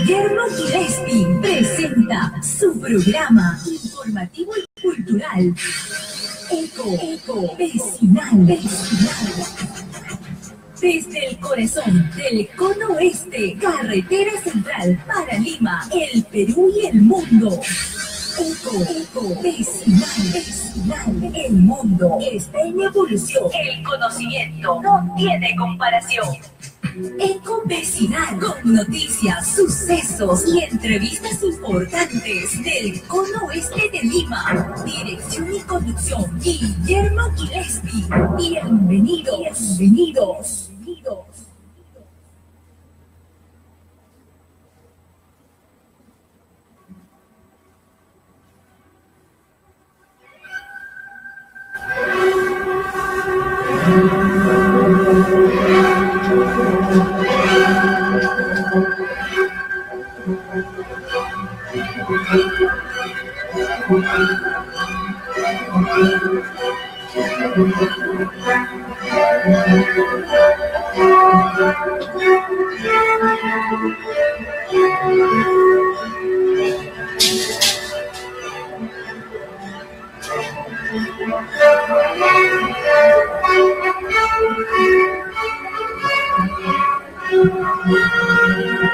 Guillermo Gillespie presenta su programa informativo y cultural Eco Vecinal. Desde el corazón del cono oeste, carretera central para Lima, el Perú y el mundo. Eco Vecinal. El mundo está en evolución. El conocimiento no tiene comparación. Eco Vecinal, con noticias, sucesos y entrevistas importantes del cono oeste de Lima. Dirección y conducción, Guillermo Gillespie. Bienvenidos.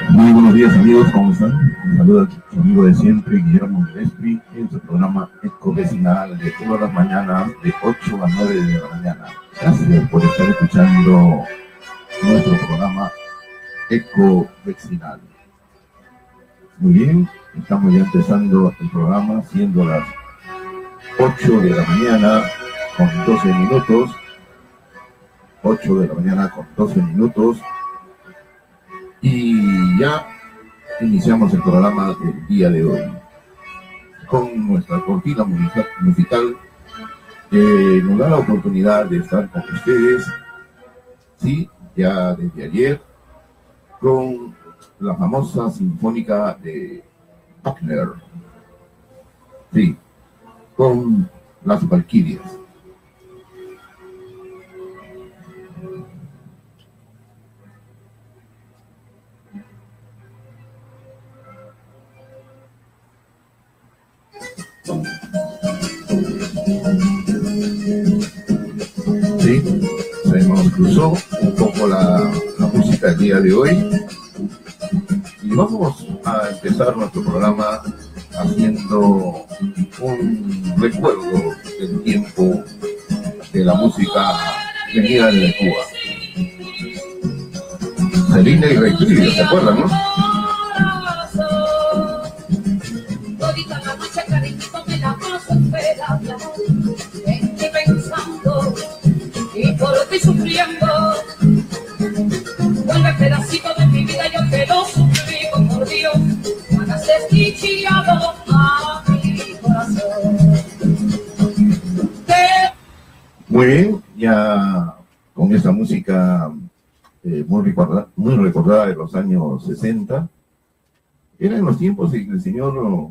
Muy buenos días, amigos, ¿cómo están? Un saludo a su amigo de siempre, Guillermo Gillespie, en su programa Eco Vecinal de todas las mañanas de 8 a 9 de la mañana. Gracias por estar escuchando nuestro programa Eco Vecinal. Muy bien, estamos ya empezando el programa, siendo las 8 de la mañana con 12 minutos. 8 de la mañana con 12 minutos. Y ya iniciamos el programa del día de hoy con nuestra cortina musical que nos da la oportunidad de estar con ustedes, sí, ya desde ayer, con la famosa Sinfónica de Wagner, sí, con las Valquirias. Sí, se nos cruzó un poco la música del día de hoy y vamos a empezar nuestro programa haciendo un recuerdo del tiempo de la música venida de Cuba. Celina y Rey Trillo, ¿se acuerdan, no? Y por ti sufriendo, vuelve pedacito de mi vida, yo te lo suplico, por Dios, no hagas desdichado a mi corazón. Muy bien, ya con esta música muy recordada de los años 60, eran los tiempos en que el señor,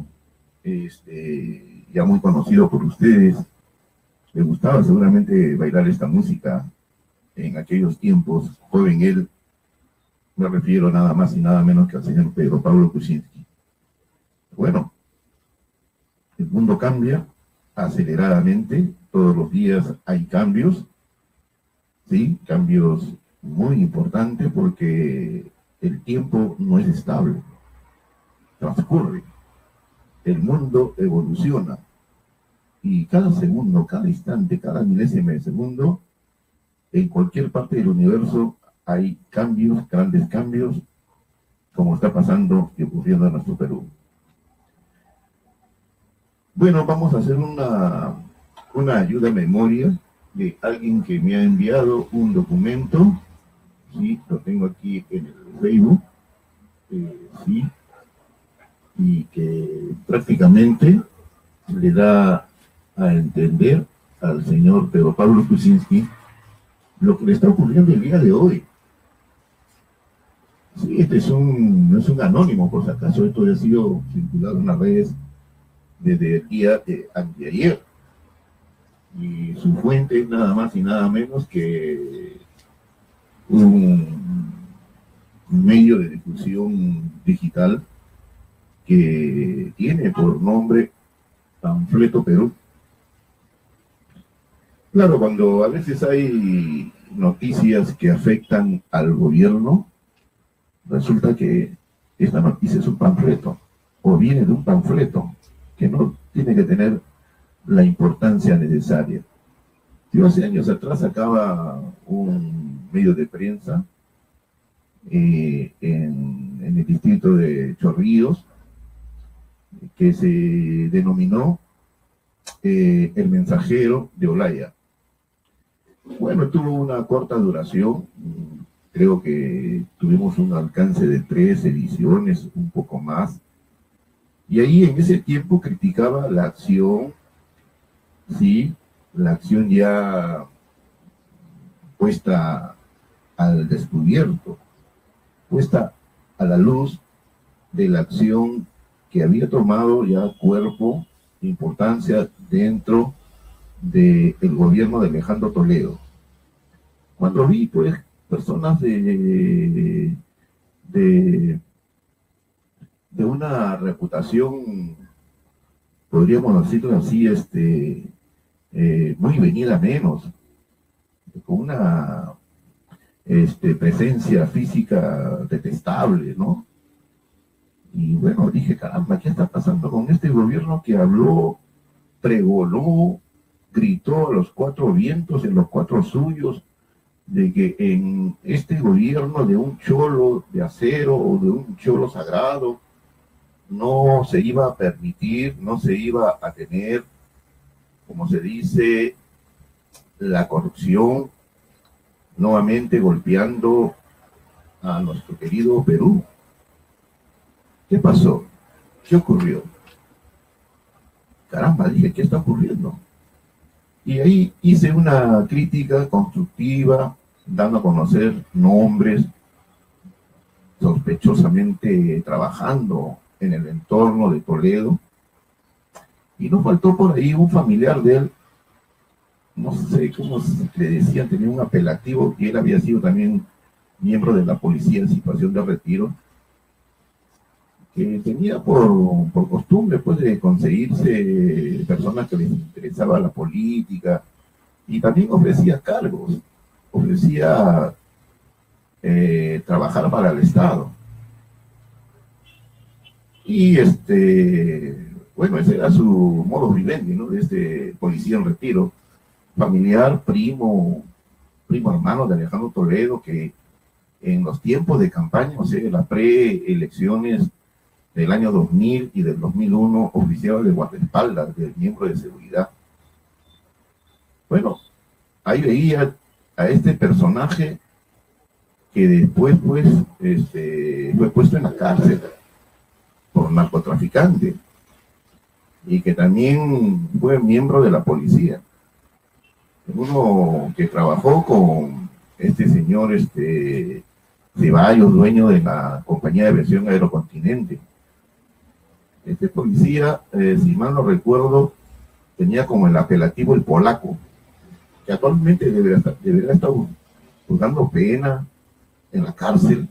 ya muy conocido por ustedes, le gustaba seguramente bailar esta música en aquellos tiempos. Joven él, me refiero nada más y nada menos que al señor Pedro Pablo Kuczynski. Bueno, el mundo cambia aceleradamente, todos los días hay cambios, ¿sí? Cambios muy importantes porque el tiempo no es estable, transcurre, el mundo evoluciona. Y cada segundo, cada instante, cada milésima de segundo, en cualquier parte del universo hay cambios, grandes cambios, como está pasando y ocurriendo en nuestro Perú. Bueno, vamos a hacer una ayuda a memoria de alguien que me ha enviado un documento. Sí, lo tengo aquí en el Facebook. Sí, y que prácticamente le da a entender al señor Pedro Pablo Kuczynski lo que le está ocurriendo el día de hoy. Sí, este no es un anónimo, por si acaso, esto ha sido circulado en las redes desde el día de anteayer. Y su fuente es nada más y nada menos que un medio de difusión digital que tiene por nombre Panfleto Perú. Claro, cuando a veces hay noticias que afectan al gobierno, resulta que esta noticia es un panfleto, o viene de un panfleto, que no tiene que tener la importancia necesaria. Yo hace años atrás sacaba un medio de prensa en el distrito de Chorrillos, que se denominó El Mensajero de Olaya. Bueno, tuvo una corta duración, creo que tuvimos un alcance de 3 ediciones, un poco más, y ahí en ese tiempo criticaba la acción, sí, la acción ya puesta al descubierto, puesta a la luz de la acción que había tomado ya cuerpo, importancia dentro del gobierno de Alejandro Toledo. Cuando vi, pues, personas de una reputación, podríamos decirlo así, muy venida menos, con una presencia física detestable, ¿no? Y bueno, dije, caramba, ¿qué está pasando con este gobierno que habló, pregonó, gritó a los 4 vientos, en los 4 suyos, de que en este gobierno de un cholo de acero o de un cholo sagrado no se iba a permitir, no se iba a tener, como se dice, la corrupción nuevamente golpeando a nuestro querido Perú? ¿Qué pasó? ¿Qué ocurrió? Caramba, dije, ¿qué está ocurriendo? Y ahí hice una crítica constructiva, dando a conocer nombres, sospechosamente trabajando en el entorno de Toledo, y no faltó por ahí un familiar de él, no sé cómo le decían, tenía un apelativo, que él había sido también miembro de la policía en situación de retiro, que tenía por costumbre, pues, de conseguirse personas que les interesaba la política, y también ofrecía cargos, ofrecía trabajar para el Estado. Y bueno, ese era su modo vivendi, ¿no? De este policía en retiro, familiar, primo hermano de Alejandro Toledo, que en los tiempos de campaña, o sea, las preelecciones del año 2000 y del 2001, oficiaba de guardaespaldas del miembro de seguridad. Bueno, ahí veía a este personaje que después, pues, fue puesto en la cárcel por narcotraficante, y que también fue miembro de la policía. Uno que trabajó con este señor Ceballos, dueño de la compañía de aviación Aerocontinente. Este policía, si mal no recuerdo, tenía como el apelativo el polaco, que actualmente debería estar juzgando pena en la cárcel,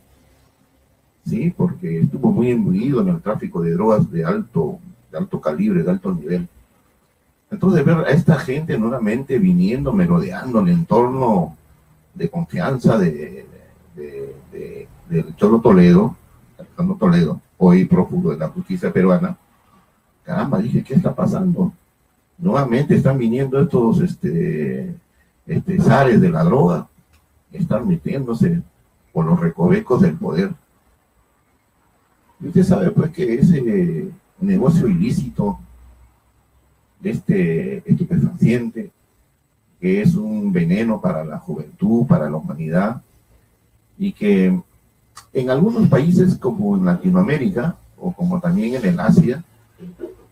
sí, porque estuvo muy imbuido en el tráfico de drogas de alto calibre, de alto nivel. Entonces, ver a esta gente nuevamente viniendo, merodeando en el entorno de confianza del Cholo Toledo, Alejandro Toledo, hoy prófugo de la justicia peruana, caramba, dije, ¿qué está pasando? Nuevamente están viniendo estos zares de la droga, están metiéndose por los recovecos del poder. Y usted sabe, pues, que ese negocio ilícito de este estupefaciente, que es un veneno para la juventud, para la humanidad, y que en algunos países como en Latinoamérica o como también en el Asia,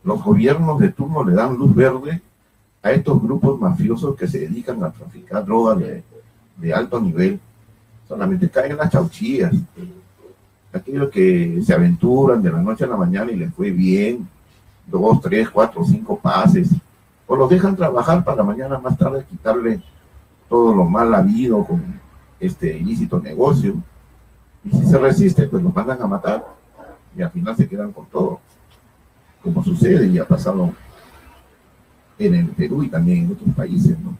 los gobiernos de turno le dan luz verde a estos grupos mafiosos que se dedican a traficar drogas de alto nivel. Solamente caen las chauchillas, aquellos que se aventuran de la noche a la mañana y les fue bien, 2, 3, 4, 5 pases, o los dejan trabajar para mañana más tarde quitarle todo lo mal habido con este ilícito negocio, y si se resiste, pues los mandan a matar. y al final se quedan con todo, como sucede y ha pasado en el Perú y también en otros países, ¿no?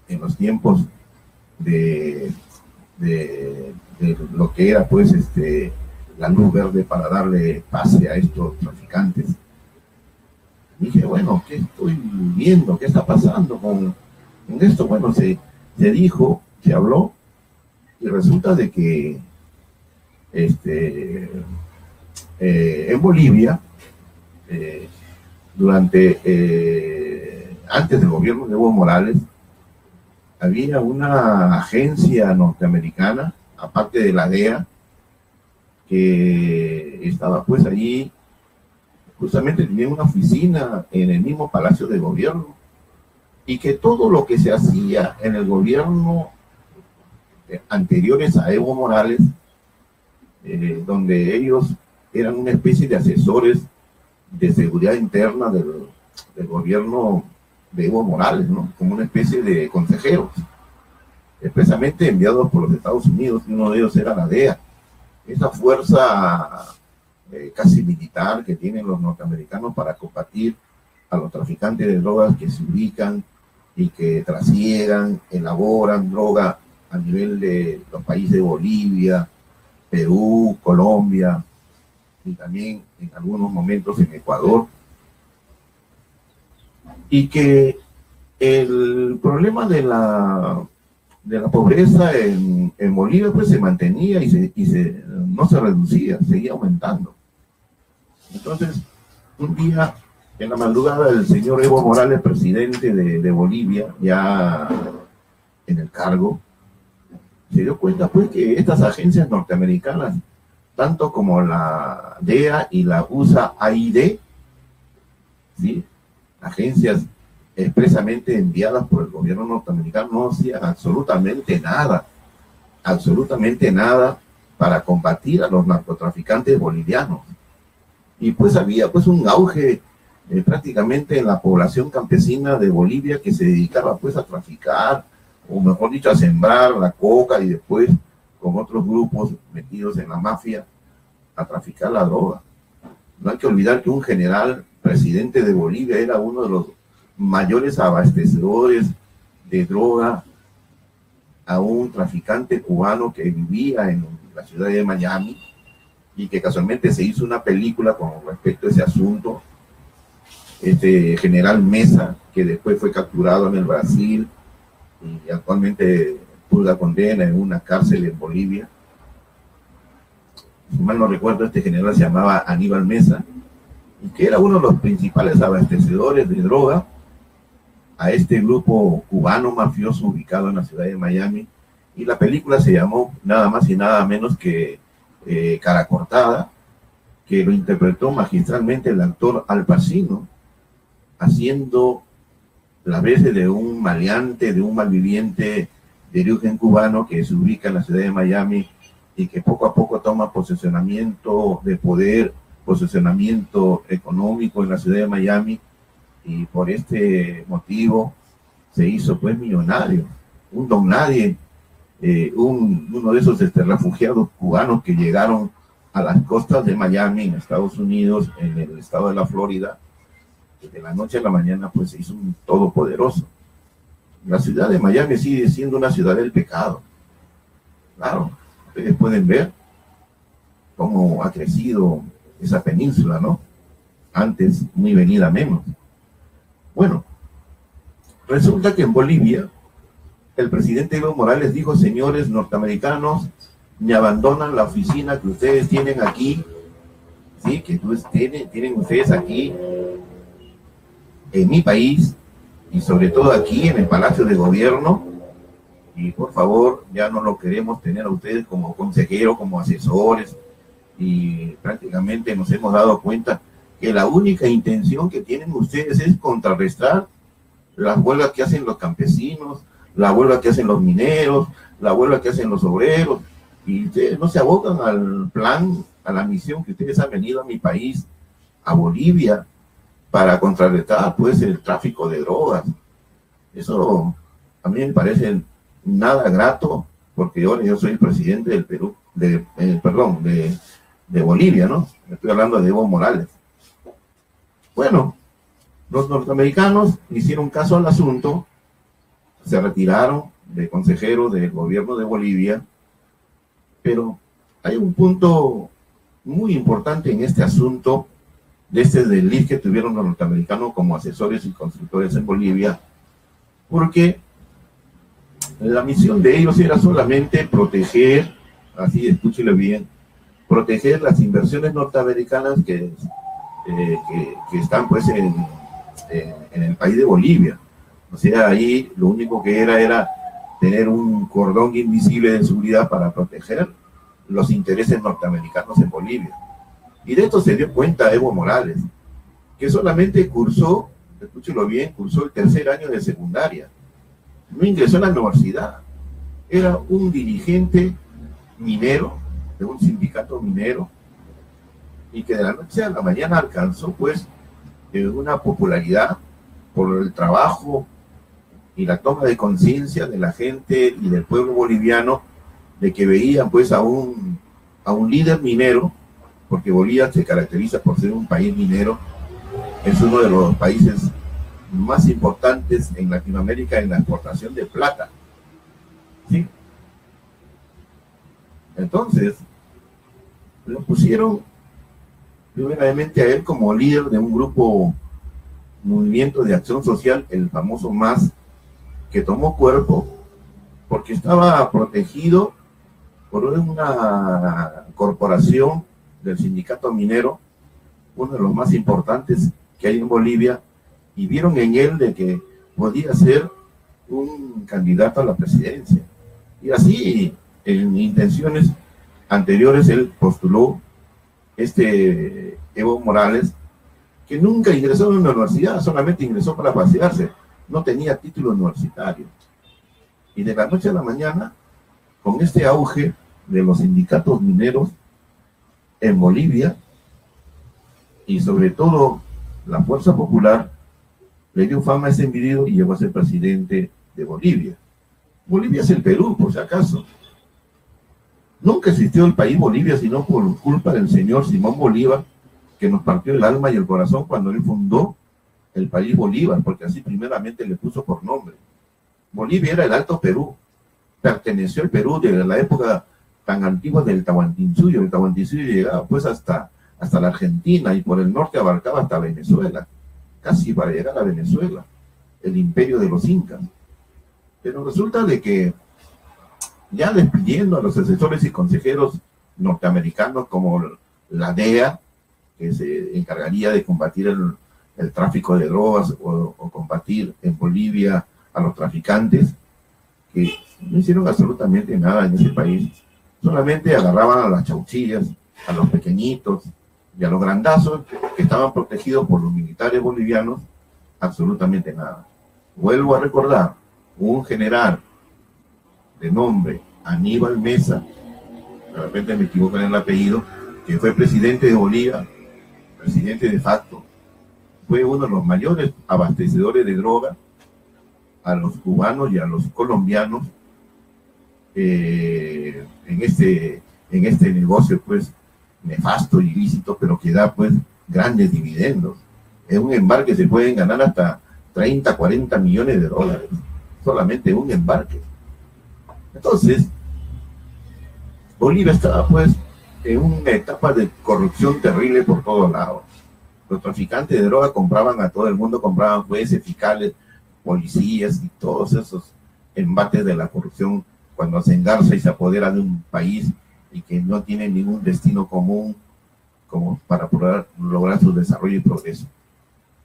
En los tiempos de lo que era, pues, la luz verde para darle pase a estos traficantes. Dije, bueno, ¿qué estoy viendo? ¿Qué está pasando con esto? Bueno, se dijo, se habló, y resulta de que en Bolivia, antes del gobierno de Evo Morales, había una agencia norteamericana, aparte de la DEA, que estaba pues allí, justamente tenía una oficina en el mismo Palacio de Gobierno, y que todo lo que se hacía en el gobierno anteriores a Evo Morales, donde ellos eran una especie de asesores de seguridad interna del gobierno de Evo Morales, ¿no? Como una especie de consejeros, expresamente enviados por los Estados Unidos, y uno de ellos era la DEA, esa fuerza casi militar que tienen los norteamericanos para combatir a los traficantes de drogas que se ubican y que trasiegan, elaboran droga a nivel de los países de Bolivia, Perú, Colombia y también en algunos momentos en Ecuador. Y que el problema de la pobreza en Bolivia pues se mantenía y no se reducía, seguía aumentando. Entonces, un día, en la madrugada, el señor Evo Morales, presidente de Bolivia, ya en el cargo, se dio cuenta pues que estas agencias norteamericanas, tanto como la DEA y la USAID, ¿sí?, agencias expresamente enviadas por el gobierno norteamericano, no hacían absolutamente nada para combatir a los narcotraficantes bolivianos. Y pues había pues un auge prácticamente en la población campesina de Bolivia que se dedicaba pues a traficar, o mejor dicho, a sembrar la coca y después con otros grupos metidos en la mafia a traficar la droga. No hay que olvidar que un general presidente de Bolivia era uno de los mayores abastecedores de droga a un traficante cubano que vivía en la ciudad de Miami, y que casualmente se hizo una película con respecto a ese asunto. Este general Mesa, que después fue capturado en el Brasil y actualmente purga condena en una cárcel en Bolivia. Si mal no recuerdo, este general se llamaba Aníbal Mesa, y que era uno de los principales abastecedores de droga a este grupo cubano mafioso ubicado en la ciudad de Miami. Y la película se llamó nada más y nada menos que Cara Cortada, que lo interpretó magistralmente el actor Al Pacino, haciendo las veces de un maleante, de un malviviente de origen cubano que se ubica en la ciudad de Miami y que poco a poco toma posesionamiento de poder, posesionamiento económico en la ciudad de Miami, y por este motivo se hizo pues millonario, un don nadie, uno de esos refugiados cubanos que llegaron a las costas de Miami en Estados Unidos, en el estado de la Florida, que de la noche a la mañana pues se hizo un todopoderoso. La ciudad de Miami sigue siendo una ciudad del pecado. Claro, ustedes pueden ver cómo ha crecido esa península, ¿no? Antes muy venida menos. Bueno, resulta que en Bolivia el presidente Evo Morales dijo: señores norteamericanos, me abandonan la oficina que ustedes tienen aquí, ¿sí?, que tienen ustedes aquí en mi país, y sobre todo aquí en el Palacio de Gobierno, y por favor ya no lo queremos tener a ustedes como consejeros, como asesores, y prácticamente nos hemos dado cuenta que la única intención que tienen ustedes es contrarrestar las huelgas que hacen los campesinos, la huelga que hacen los mineros, la huelga que hacen los obreros, y ustedes no se abocan al plan, a la misión que ustedes han venido a mi país, a Bolivia, para contrarrestar pues el tráfico de drogas. Eso a mí me parece nada grato, porque ahora yo soy el presidente del Perú, de Bolivia, ¿no? Estoy hablando de Evo Morales. Bueno, los norteamericanos hicieron caso al asunto, se retiraron de consejero del gobierno de Bolivia, pero hay un punto muy importante en este asunto de este desliz que tuvieron los norteamericanos como asesores y consultores en Bolivia, porque la misión de ellos era solamente proteger, así escúchelo bien, proteger las inversiones norteamericanas que están pues en el país de Bolivia. O sea, ahí lo único que era tener un cordón invisible de seguridad para proteger los intereses norteamericanos en Bolivia. Y de esto se dio cuenta Evo Morales, que solamente cursó, escúchelo bien, cursó el tercer año de secundaria. No ingresó a la universidad. Era un dirigente minero, de un sindicato minero, y que de la noche a la mañana alcanzó pues una popularidad por el trabajo y la toma de conciencia de la gente y del pueblo boliviano, de que veían pues a un líder minero, porque Bolivia se caracteriza por ser un país minero, es uno de los países más importantes en Latinoamérica en la exportación de plata, ¿sí? Entonces, lo pusieron primeramente a él como líder de un grupo, movimiento de acción social, el famoso MAS, que tomó cuerpo porque estaba protegido por una corporación del sindicato minero, uno de los más importantes que hay en Bolivia, y vieron en él de que podía ser un candidato a la presidencia. Y así, en intenciones anteriores, él postuló Evo Morales, que nunca ingresó a una universidad, solamente ingresó para pasearse, no tenía título universitario. Y de la noche a la mañana, con este auge de los sindicatos mineros en Bolivia, y sobre todo la Fuerza Popular, le dio fama a ese individuo y llegó a ser presidente de Bolivia. Bolivia es el Perú, por si acaso. Nunca existió el país Bolivia, sino por culpa del señor Simón Bolívar, que nos partió el alma y el corazón cuando él fundó el país Bolívar, porque así primeramente le puso por nombre. Bolivia era el Alto Perú, perteneció al Perú desde la época tan antigua del Tahuantinsuyo. El Tahuantinsuyo llegaba pues hasta la Argentina, y por el norte abarcaba hasta Venezuela, casi para llegar a Venezuela, el imperio de los incas. Pero resulta de que ya despidiendo a los asesores y consejeros norteamericanos como la DEA, que se encargaría de combatir el tráfico de drogas o combatir en Bolivia a los traficantes, que no hicieron absolutamente nada en ese país, solamente agarraban a las chauchillas, a los pequeñitos y a los grandazos que estaban protegidos por los militares bolivianos, absolutamente nada. Vuelvo a recordar, un general de nombre Aníbal Mesa, de repente me equivoco en el apellido, que fue presidente de Bolivia, presidente de facto, fue uno de los mayores abastecedores de droga a los cubanos y a los colombianos en este negocio pues nefasto, ilícito, pero que da pues grandes dividendos. En un embarque se pueden ganar hasta 30, 40 millones de dólares, solamente un embarque. Entonces, Bolivia estaba pues en una etapa de corrupción terrible por todos lados. Los traficantes de droga compraban a todo el mundo, compraban jueces, fiscales, policías y todos esos embates de la corrupción cuando se engarza y se apodera de un país y que no tiene ningún destino común como para poder lograr su desarrollo y progreso.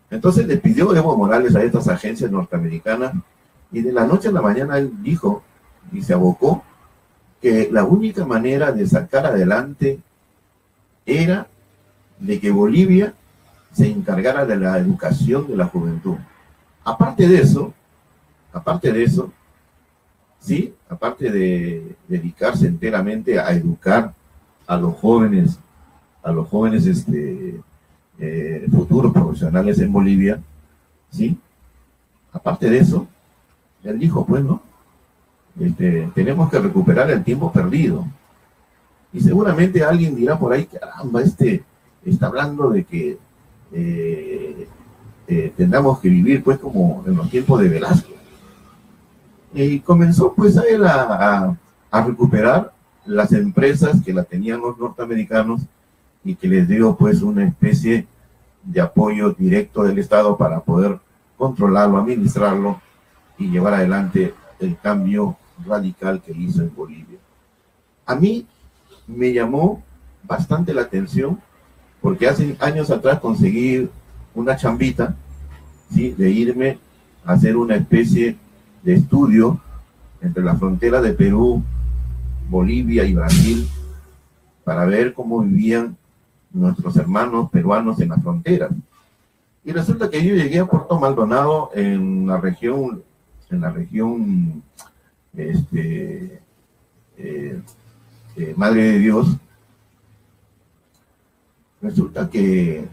Entonces le pidió Evo Morales a estas agencias norteamericanas, y de la noche a la mañana él dijo y se abocó que la única manera de sacar adelante era de que Bolivia se encargara de la educación de la juventud. Aparte de eso, sí, aparte de dedicarse enteramente a educar a los jóvenes futuros profesionales en Bolivia, sí, aparte de eso, él dijo, pues, ¿no? Tenemos que recuperar el tiempo perdido. Y seguramente alguien dirá por ahí, caramba, está hablando de que tengamos que vivir pues como en los tiempos de Velasco. Y comenzó pues a él a recuperar las empresas que la tenían los norteamericanos y que les dio pues una especie de apoyo directo del Estado para poder controlarlo, administrarlo y llevar adelante el cambio radical que hizo en Bolivia. A mí me llamó bastante la atención porque hace años atrás conseguí una chambita, ¿sí?, de irme a hacer una especie de estudio entre la frontera de Perú, Bolivia y Brasil para ver cómo vivían nuestros hermanos peruanos en las fronteras. Y resulta que yo llegué a Puerto Maldonado en la región Madre de Dios. Resulta que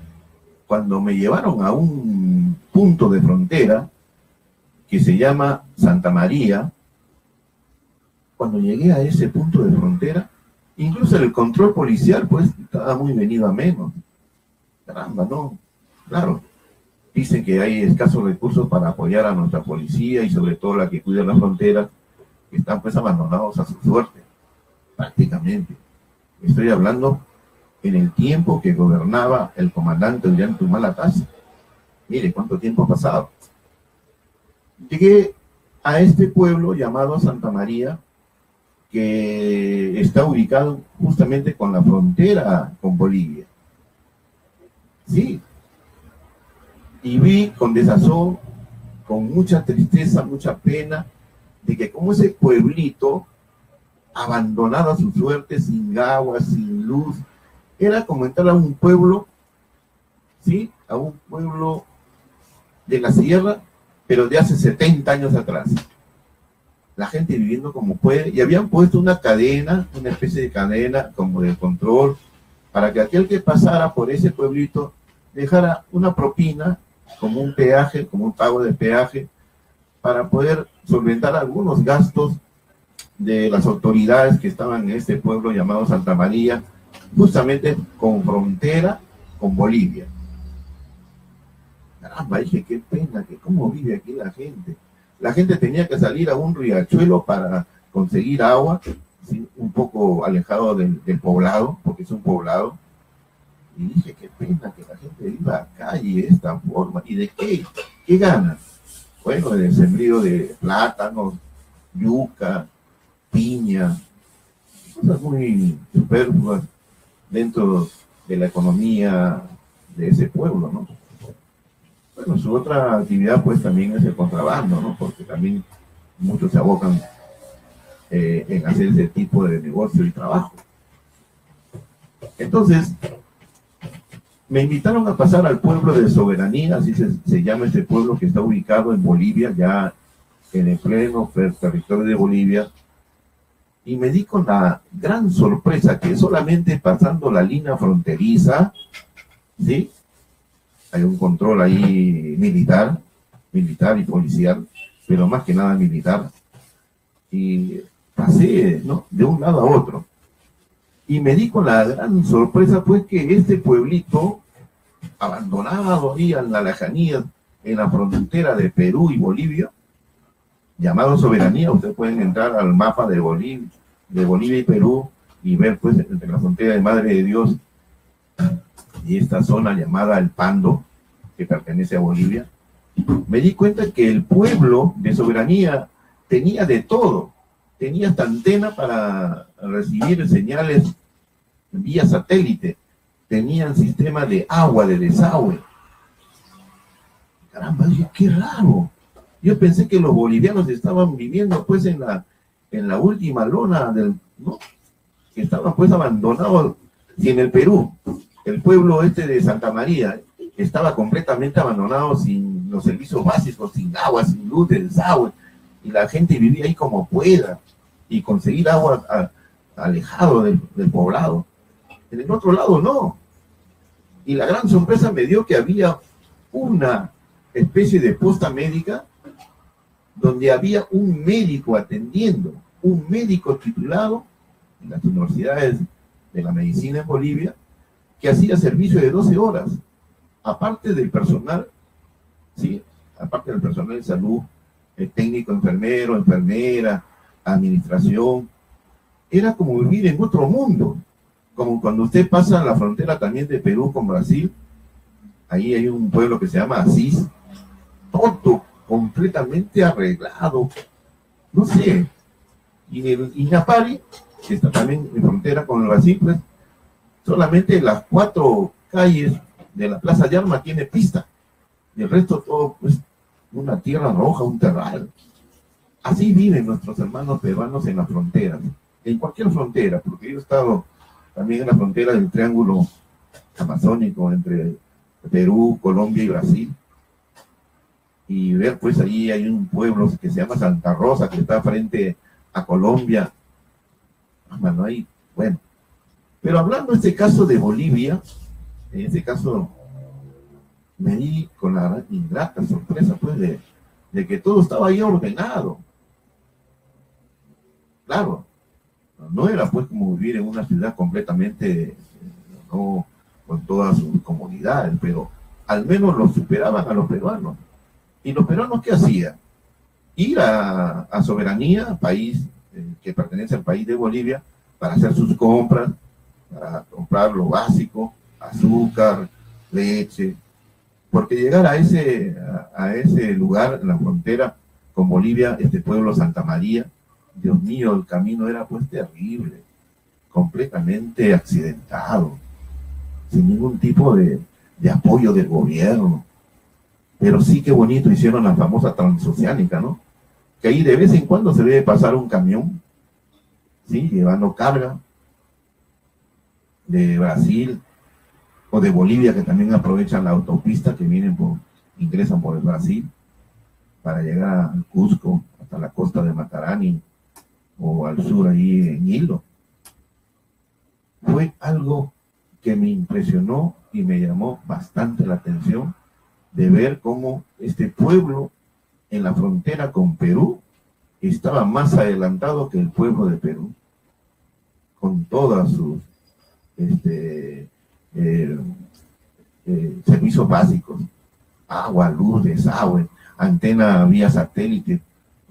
cuando me llevaron a un punto de frontera que se llama Santa María, cuando llegué a ese punto de frontera, incluso el control policial pues estaba muy venido a menos. Caramba, ¿no? Claro, dicen que hay escasos recursos para apoyar a nuestra policía y sobre todo la que cuida las fronteras, que están pues abandonados a su suerte, prácticamente. Estoy hablando en el tiempo que gobernaba el comandante Ollanta Humala. Mire cuánto tiempo ha pasado. Llegué a este pueblo llamado Santa María, que está ubicado justamente con la frontera con Bolivia. Sí. Y vi con desazón, con mucha tristeza, mucha pena, de que como ese pueblito, abandonado a su suerte, sin agua, sin luz, era como entrar a un pueblo, ¿sí?, a un pueblo de la sierra, pero de hace 70 años atrás. La gente viviendo como puede, y habían puesto una cadena, una especie de cadena como de control, para que aquel que pasara por ese pueblito dejara una propina, como un peaje, como un pago de peaje, para poder solventar algunos gastos de las autoridades que estaban en este pueblo llamado Santa María, justamente con frontera con Bolivia. Caramba, dije, qué pena, que cómo vive aquí la gente. La gente tenía que salir a un riachuelo para conseguir agua, ¿sí?, un poco alejado del poblado, porque es un poblado. Y dije, qué pena que la gente viva acá y de esta forma. ¿Y de qué? ¿Qué ganan? Bueno, el sembrío de plátanos, yuca, piña, cosas muy superfluas dentro de la economía de ese pueblo, ¿no? Bueno, su otra actividad pues también es el contrabando, ¿no? Porque también muchos se abocan en hacer ese tipo de negocio y trabajo. Entonces, me invitaron a pasar al pueblo de Soberanía, así se llama este pueblo que está ubicado en Bolivia, ya en el pleno territorio de Bolivia, y me di con la gran sorpresa que solamente pasando la línea fronteriza, ¿sí?, hay un control ahí militar y policial, pero más que nada militar, y pasé, ¿no?, de un lado a otro. Y me di con la gran sorpresa, pues, que este pueblito, abandonado ahí en la lejanía, en la frontera de Perú y Bolivia, llamado Soberanía, ustedes pueden entrar al mapa de Bolivia y Perú, y ver, pues, entre la frontera de Madre de Dios y esta zona llamada El Pando, que pertenece a Bolivia. Me di cuenta que el pueblo de Soberanía tenía de todo. Tenía hasta antena para recibir señales vía satélite. Tenían sistema de agua, de desagüe. Caramba, dije, qué raro. Yo pensé que los bolivianos estaban viviendo pues en la última lona ¿no?, que estaban pues abandonados. Y en el Perú, el pueblo de Santa María estaba completamente abandonado, sin los servicios básicos, sin agua, sin luz, de desagüe, y la gente vivía ahí como pueda, y conseguir agua alejado del poblado. En el otro lado no. Y la gran sorpresa me dio que había una especie de posta médica donde había un médico atendiendo, un médico titulado en las universidades de la medicina en Bolivia, que hacía servicio de 12 horas, aparte del personal, ¿sí? Aparte del personal de salud, el técnico, enfermero, enfermera, administración. Era como vivir en otro mundo, como cuando usted pasa la frontera también de Perú con Brasil. Ahí hay un pueblo que se llama Asís, todo completamente arreglado, no sé. Y el Inapari, que está también en frontera con el Brasil, pues solamente las 4 calles de la Plaza Yarma tiene pista, y el resto todo pues una tierra roja, un terral. Así viven nuestros hermanos peruanos en las fronteras, en cualquier frontera, porque yo he estado también en la frontera del triángulo amazónico entre Perú, Colombia y Brasil, y ver pues allí hay un pueblo que se llama Santa Rosa, que está frente a Colombia. Bueno, ahí, bueno. Pero hablando de este caso de Bolivia, en este caso me di con la ingrata sorpresa pues de que todo estaba ahí ordenado. Claro, no era pues como vivir en una ciudad completamente, no con todas sus comunidades, pero al menos los superaban a los peruanos. ¿Y los peruanos qué hacían? Ir a Soberanía, país que pertenece al país de Bolivia, para hacer sus compras, para comprar lo básico, azúcar, leche, porque llegar a ese lugar, en la frontera con Bolivia, este pueblo Santa María, Dios mío, el camino era pues terrible, completamente accidentado, sin ningún tipo de apoyo del gobierno. Pero sí que bonito hicieron la famosa transoceánica, ¿no? Que ahí de vez en cuando se debe pasar un camión, ¿sí? Llevando carga de Brasil o de Bolivia, que también aprovechan la autopista que ingresan por el Brasil para llegar al Cusco, hasta la costa de Matarani o al sur ahí en Hilo. Fue algo que me impresionó y me llamó bastante la atención, de ver cómo este pueblo en la frontera con Perú estaba más adelantado que el pueblo de Perú, con todas sus servicios básicos, agua, luz, desagüe, antena vía satélite.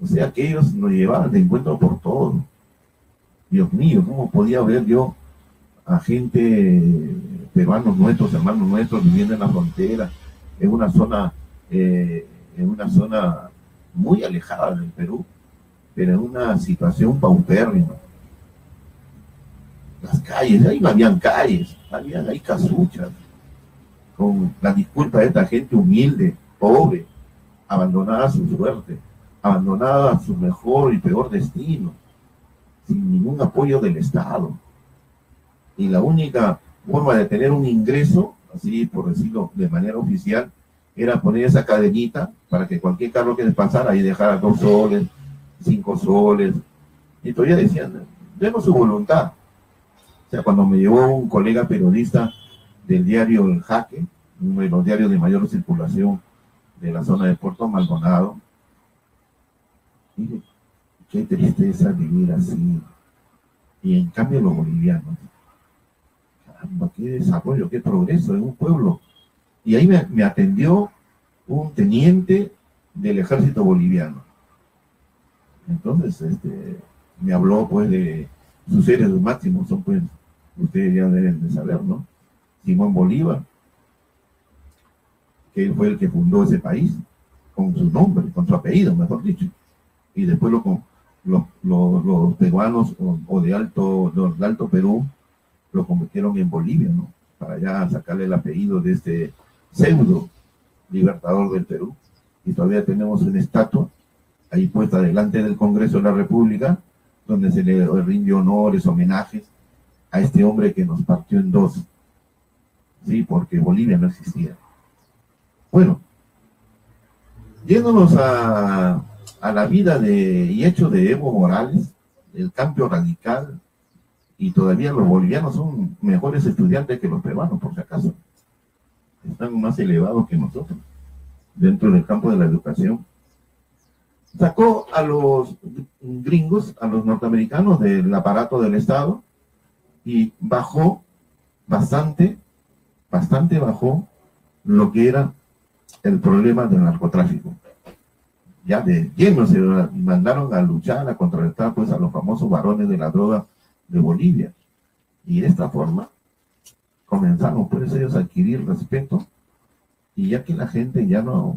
O sea que ellos nos llevaban de encuentro por todo. Dios mío, ¿cómo podía ver yo a gente, peruanos nuestros, hermanos nuestros, viviendo en la frontera, en una zona muy alejada del Perú, pero en una situación paupérrima? Las calles, ahí no habían calles, habían ahí casuchas, con la disculpa de esta gente humilde, pobre, abandonada a su suerte, abandonada a su mejor y peor destino, sin ningún apoyo del Estado. Y la única forma de tener un ingreso, así por decirlo de manera oficial, era poner esa cadenita para que cualquier carro que les pasara ahí dejara 2 soles, 5 soles, y todavía decían, denos su voluntad. O sea, cuando me llevó un colega periodista del diario El Jaque, uno de los diarios de mayor circulación de la zona de Puerto Maldonado, mire, qué tristeza vivir así. Y en cambio los bolivianos, caramba, qué desarrollo, qué progreso en un pueblo. Y ahí me atendió un teniente del ejército boliviano. Entonces, me habló pues de sus héroes máximos, son pues, ustedes ya deben de saber, ¿no? Simón Bolívar, que él fue el que fundó ese país, con su nombre, con su apellido, mejor dicho. Y después los peruanos o de Alto Perú lo convirtieron en Bolivia, ¿no? Para ya sacarle el apellido de este pseudo libertador del Perú. Y todavía tenemos una estatua ahí puesta delante del Congreso de la República, donde se le rinde honores, homenajes a este hombre que nos partió en dos, sí, porque Bolivia no existía. Bueno, yéndonos a la vida y hecho de Evo Morales, el cambio radical, y todavía los bolivianos son mejores estudiantes que los peruanos, por si acaso. Están más elevados que nosotros dentro del campo de la educación. Sacó a los gringos, a los norteamericanos del aparato del Estado, y bajó bastante bajó lo que era el problema del narcotráfico. Ya de lleno se mandaron a luchar, a contrarrestar pues a los famosos varones de la droga de Bolivia. Y de esta forma comenzaron pues ellos a adquirir respeto, y ya que la gente ya no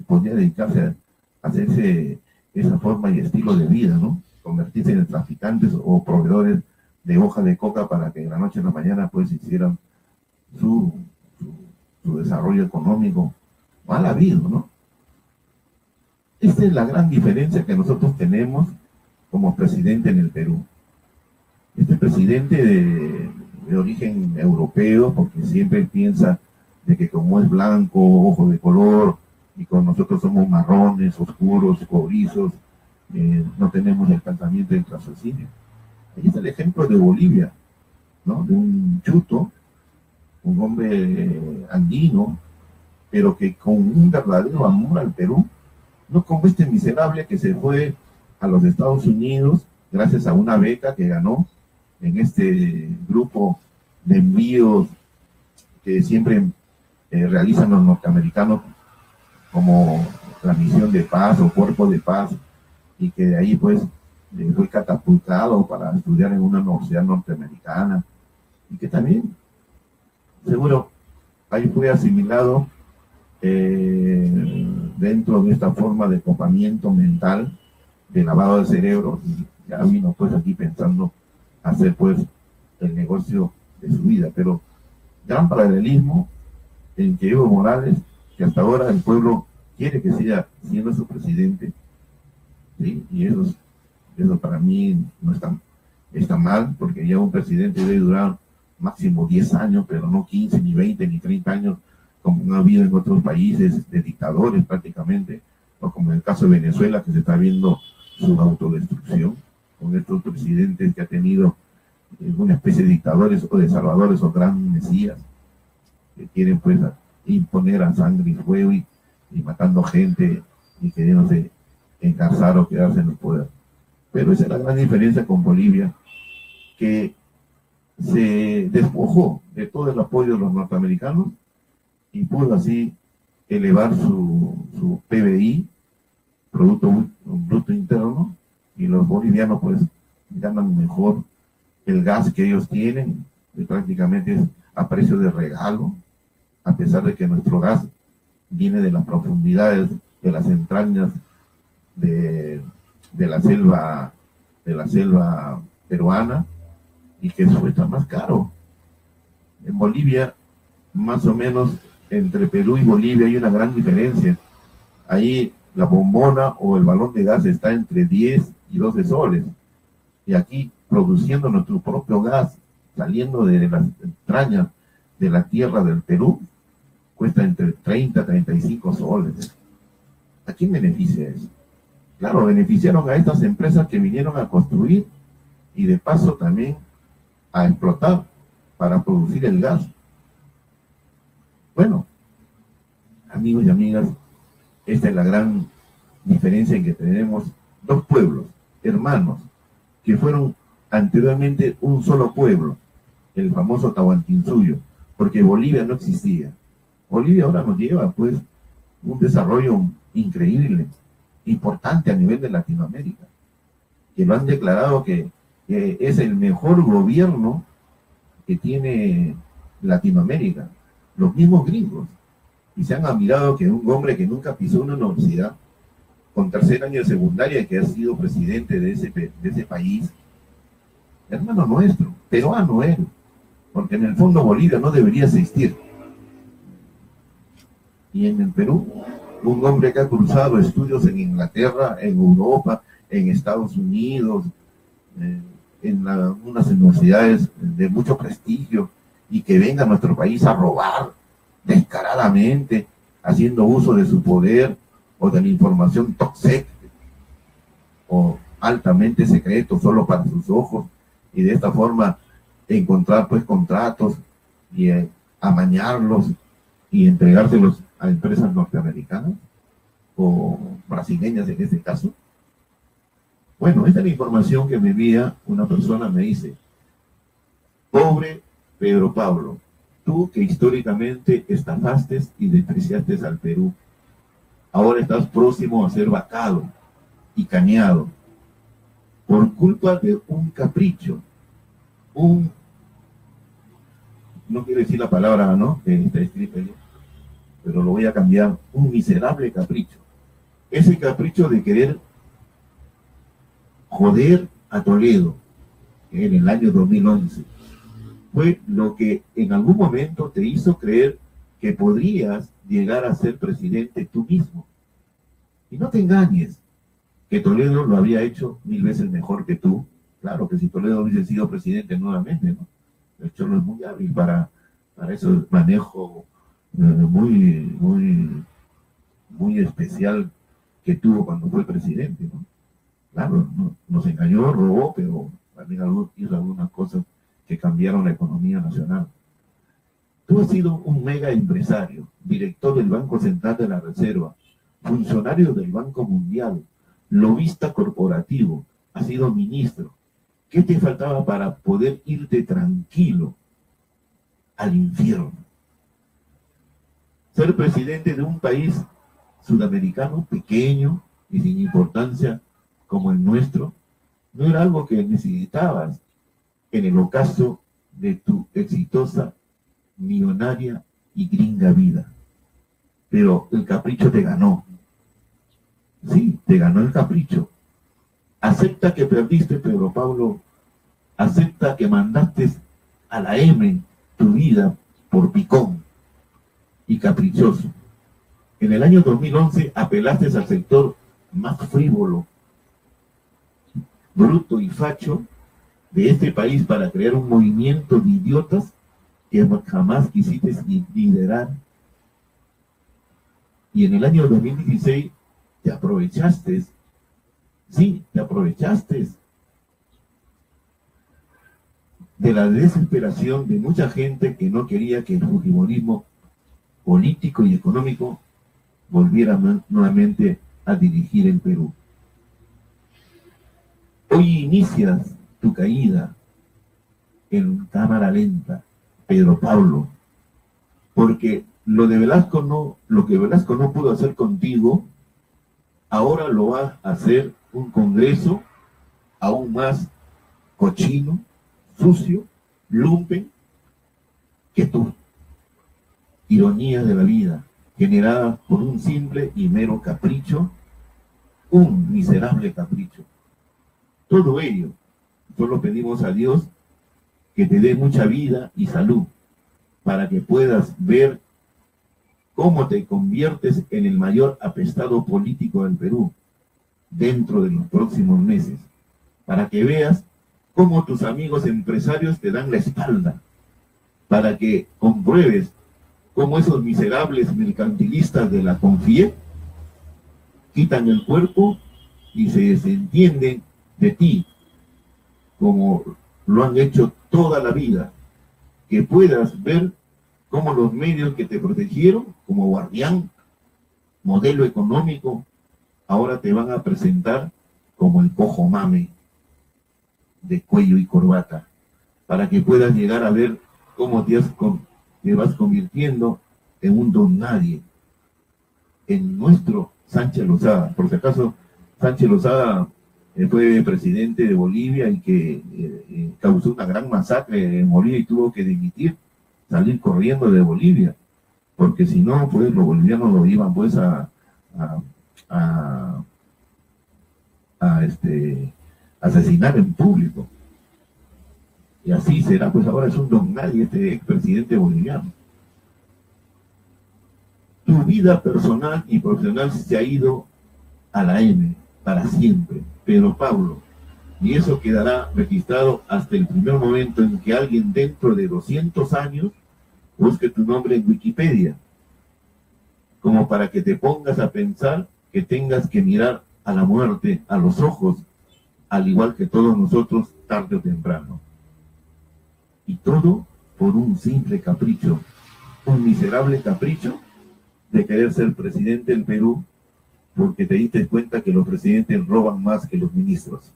podía dedicarse a hacerse esa forma y estilo de vida, ¿no? Convertirse en traficantes o proveedores de hoja de coca para que de la noche a la mañana pues hicieran su desarrollo económico mal habido, ¿no? Esta es la gran diferencia que nosotros tenemos como presidente en el Perú. Este presidente de origen europeo, porque siempre piensa de que como es blanco, ojo de color, y con nosotros somos marrones, oscuros, cobrizos, no tenemos el pensamiento del raciocinio. Ahí está el ejemplo de Bolivia, ¿no? De un chuto, un hombre andino, pero que con un verdadero amor al Perú, no como este miserable que se fue a los Estados Unidos gracias a una beca que ganó en este grupo de envíos que siempre realizan los norteamericanos, como la misión de paz o cuerpo de paz, y que de ahí pues fue catapultado para estudiar en una universidad norteamericana, y que también seguro ahí fue asimilado dentro de esta forma de copamiento mental, de lavado de cerebro, y ya vino pues aquí pensando hacer pues el negocio de su vida. Pero gran paralelismo en que Evo Morales, que hasta ahora el pueblo quiere que siga siendo su presidente, ¿sí? Y eso para mí no está mal, porque ya un presidente debe durar máximo 10 años, pero no 15, ni 20, ni 30 años, como no ha habido en otros países de dictadores prácticamente, o como en el caso de Venezuela, que se está viendo su autodestrucción, con estos presidentes que ha tenido una especie de dictadores o de salvadores o gran mesías, que quieren pues imponer a sangre y fuego y matando gente y queriéndose encarzar o quedarse en el poder. Pero esa es la gran diferencia con Bolivia, que se despojó de todo el apoyo de los norteamericanos y pudo así elevar su PBI, Producto Bruto Interno, y los bolivianos pues ganan mejor el gas que ellos tienen, que prácticamente es a precio de regalo, a pesar de que nuestro gas viene de las profundidades, de las entrañas de la selva peruana, y que eso está más caro. En Bolivia, más o menos, entre Perú y Bolivia hay una gran diferencia. Ahí la bombona o el balón de gas está entre 10 y 12 soles. Y aquí, produciendo nuestro propio gas, saliendo de las entrañas de la tierra del Perú, cuesta entre 30 y 35 soles. ¿A quién beneficia eso? Claro, beneficiaron a estas empresas que vinieron a construir y de paso también a explotar para producir el gas. Bueno, amigos y amigas, esta es la gran diferencia en que tenemos dos pueblos, hermanos, que fueron anteriormente un solo pueblo, el famoso Tahuantinsuyo, porque Bolivia no existía. Bolivia ahora nos lleva pues un desarrollo increíble, importante a nivel de Latinoamérica, que lo han declarado que es el mejor gobierno que tiene Latinoamérica, los mismos gringos, y se han admirado que un hombre que nunca pisó una universidad, con tercer año de secundaria, que ha sido presidente de ese país, hermano nuestro, peruano él, porque en el fondo Bolivia no debería existir. Y en el Perú, un hombre que ha cruzado estudios en Inglaterra, en Europa, en Estados Unidos, en unas universidades de mucho prestigio, y que venga a nuestro país a robar descaradamente, haciendo uso de su poder o de la información top secret o altamente secreto solo para sus ojos, y de esta forma encontrar pues contratos y amañarlos y entregárselos a empresas norteamericanas o brasileñas en este caso. Bueno, esta es la información que me envía una persona, me dice: Pobre Pedro Pablo, tú que históricamente estafaste y despreciaste al Perú, ahora estás próximo a ser vacado y cañado por culpa de un capricho, no quiero decir la palabra, ¿no?, que está escrita ahí, pero lo voy a cambiar, un miserable capricho. Ese capricho de querer joder a Toledo en el año 2011 fue lo que en algún momento te hizo creer que podrías llegar a ser presidente tú mismo. Y no te engañes, que Toledo lo había hecho 1000 veces mejor que tú. Claro que si Toledo hubiese sido presidente nuevamente, ¿no? El Cholo es muy hábil para eso, manejo muy especial que tuvo cuando fue presidente, ¿no? Claro, ¿no? Nos engañó, robó, pero también hizo algunas cosas que cambiaron la economía nacional. Tú has sido un mega empresario, director del Banco Central de la Reserva, funcionario del Banco Mundial, lobista corporativo, has sido ministro. ¿Qué te faltaba para poder irte tranquilo al infierno? Ser presidente de un país sudamericano pequeño y sin importancia como el nuestro, no era algo que necesitabas en el ocaso de tu exitosa, millonaria y gringa vida. Pero el capricho te ganó. Sí, te ganó el capricho. Acepta que perdiste, Pedro Pablo. Acepta que mandaste a la M tu vida por picón y caprichoso. En el año 2011 apelaste al sector más frívolo, bruto y facho de este país para crear un movimiento de idiotas que jamás quisiste liderar. Y en el año 2016 te aprovechaste, sí, te aprovechaste de la desesperación de mucha gente que no quería que el fujimorismo político y económico volviera nuevamente a dirigir el Perú. Hoy inicias tu caída en cámara lenta, Pedro Pablo, porque lo que Velasco no pudo hacer contigo, ahora lo va a hacer un Congreso aún más cochino, sucio, lumpen que tú. Ironía de la vida, generada por un simple y mero capricho, un miserable capricho. Todo ello, solo pedimos a Dios que te dé mucha vida y salud para que puedas ver cómo te conviertes en el mayor apestado político del Perú dentro de los próximos meses, para que veas cómo tus amigos empresarios te dan la espalda, para que compruebes cómo esos miserables mercantilistas de la CONFIEP quitan el cuerpo y se desentienden de ti, como lo han hecho toda la vida, que puedas ver cómo los medios que te protegieron, como guardián, modelo económico, ahora te van a presentar como el cojo mame de cuello y corbata, para que puedas llegar a ver cómo te vas convirtiendo en un don nadie, en nuestro Sánchez Lozada. Por si acaso, Sánchez Lozada fue presidente de Bolivia y que causó una gran masacre en Bolivia y tuvo que dimitir, salir corriendo de Bolivia, porque si no, pues los bolivianos lo iban pues a asesinar en público. Y así será, pues ahora es un don nadie este expresidente boliviano. Tu vida personal y profesional se ha ido a la M para siempre, Pedro Pablo, y eso quedará registrado hasta el primer momento en que alguien dentro de 200 años busque tu nombre en Wikipedia, como para que te pongas a pensar que tengas que mirar a la muerte a los ojos, al igual que todos nosotros, tarde o temprano. Y todo por un simple capricho, un miserable capricho de querer ser presidente del Perú, porque te diste cuenta que los presidentes roban más que los ministros.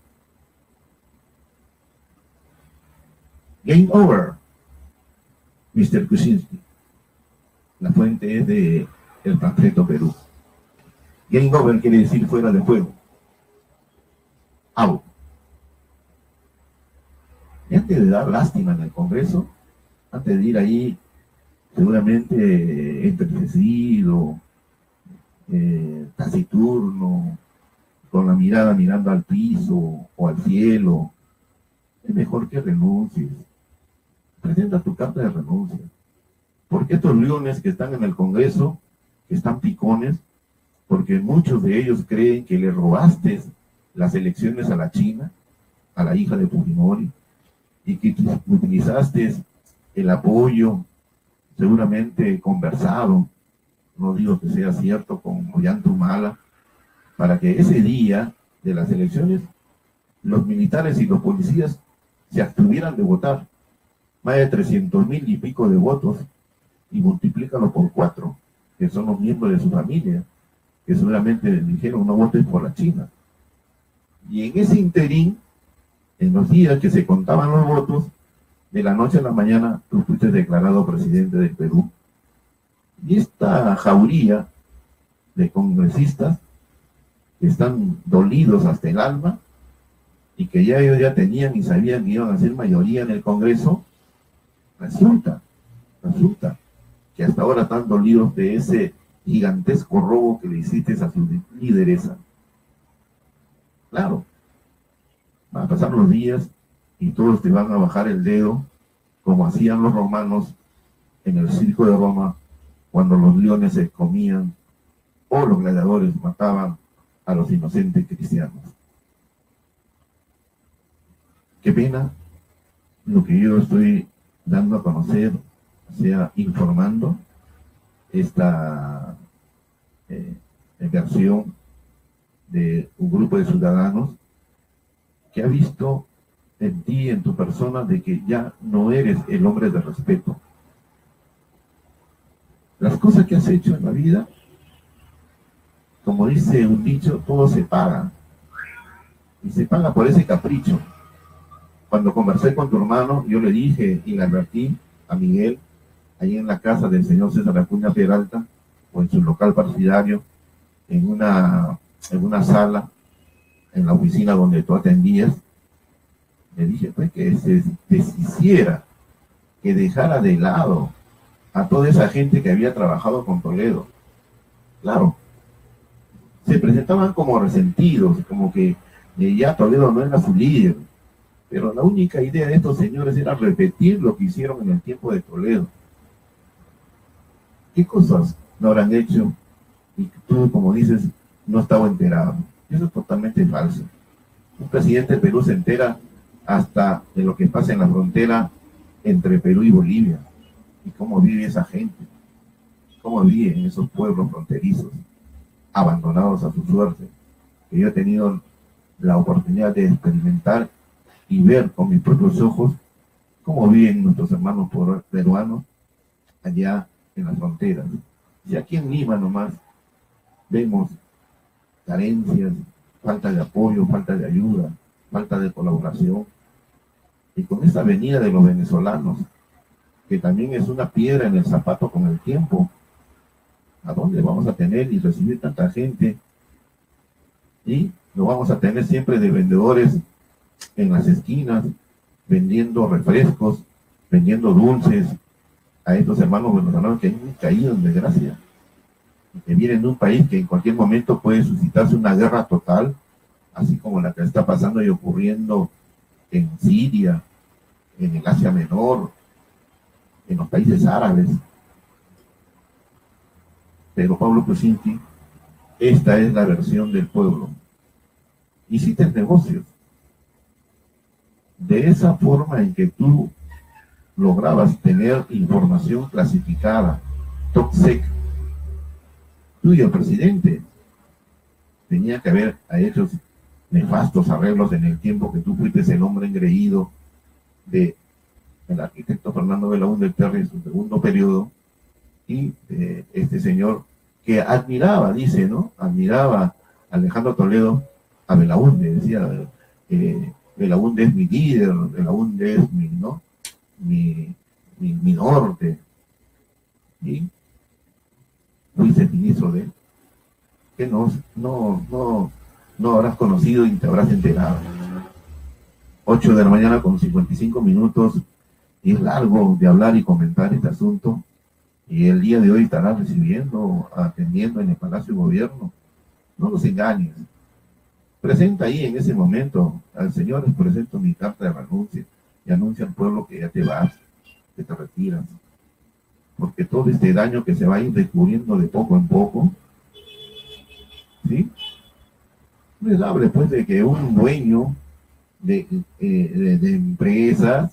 Game over, Mr. Kuczynski. La fuente es de el panfleto Perú. Game over quiere decir fuera de juego. Out. Y antes de dar lástima en el Congreso, antes de ir ahí seguramente entristecido, taciturno, con la mirada mirando al piso o al cielo, es mejor que renuncies. Presenta tu carta de renuncia. Porque estos leones que están en el Congreso, que están picones, porque muchos de ellos creen que le robaste las elecciones a la China, a la hija de Fujimori, y que utilizaste el apoyo seguramente conversado, no digo que sea cierto, con Ollanta para que ese día de las elecciones los militares y los policías se abstuvieran de votar. Más de 300,000 y pico de votos, y multiplícalo por 4, que son los miembros de su familia, que seguramente dijeron no votes por la China. Y en ese interín, en los días que se contaban los votos, de la noche a la mañana, tú fuiste declarado presidente del Perú. Y esta jauría de congresistas que están dolidos hasta el alma, y que ya ellos ya tenían y sabían que iban a ser mayoría en el Congreso, resulta que hasta ahora están dolidos de ese gigantesco robo que le hiciste a su lideresa. Claro, van a pasar los días y todos te van a bajar el dedo, como hacían los romanos en el circo de Roma, cuando los leones se comían o los gladiadores mataban a los inocentes cristianos. Qué pena lo que yo estoy dando a conocer, o sea, informando esta versión de un grupo de ciudadanos que ha visto en ti, en tu persona, de que ya no eres el hombre de respeto. Las cosas que has hecho en la vida, como dice un dicho, todo se paga. Y se paga por ese capricho. Cuando conversé con tu hermano, yo le dije y le advertí a Miguel, ahí en la casa del señor César Acuña Peralta, o en su local partidario, en una sala, en la oficina donde tú atendías, le dije pues que se deshiciera, que dejara de lado a toda esa gente que había trabajado con Toledo. Claro, se presentaban como resentidos, como que ya Toledo no era su líder, pero la única idea de estos señores era repetir lo que hicieron en el tiempo de Toledo. ¿Qué cosas no habrán hecho? Y tú, como dices, no estaba enterado. Eso es totalmente falso. Un presidente de Perú se entera hasta de lo que pasa en la frontera entre Perú y Bolivia, y cómo vive esa gente, cómo viven esos pueblos fronterizos, abandonados a su suerte, que yo he tenido la oportunidad de experimentar y ver con mis propios ojos cómo viven nuestros hermanos peruanos allá en las fronteras. Y aquí en Lima nomás vemos carencias, falta de apoyo, falta de ayuda, falta de colaboración. Y con esta venida de los venezolanos, que también es una piedra en el zapato con el tiempo, ¿a dónde vamos a tener y recibir tanta gente? Y lo vamos a tener siempre de vendedores en las esquinas, vendiendo refrescos, vendiendo dulces a estos hermanos venezolanos que han caído en desgracia, y que vienen de un país que en cualquier momento puede suscitarse una guerra total, así como la que está pasando y ocurriendo en Siria, en el Asia Menor, en los países árabes. Pero Pablo Kuczynski, esta es la versión del pueblo. Hiciste negocios. De esa forma en que tú lograbas tener información clasificada, top sec, tú y el presidente tenía que haber hecho nefastos arreglos en el tiempo que tú fuiste el hombre engreído del arquitecto Fernando Belaúnde Terry en su segundo periodo, y este señor que admiraba, dice, ¿no? Admiraba a Alejandro Toledo, a Belaúnde, decía, Belaúnde es mi líder, Belaúnde es mi, ¿no? mi norte, y fuiste ministro de él, que no habrás conocido y te habrás enterado. 8 de la mañana con 55 minutos, y es largo de hablar y comentar este asunto, y el día de hoy estarás atendiendo en el Palacio de Gobierno. No los engañes. Presenta ahí en ese momento al señor, les presento mi carta de renuncia, y anuncia al pueblo que ya te vas, que te retiras, porque todo este daño que se va a ir descubriendo de poco en poco, ¿sí? No les hable pues de que un dueño de empresas,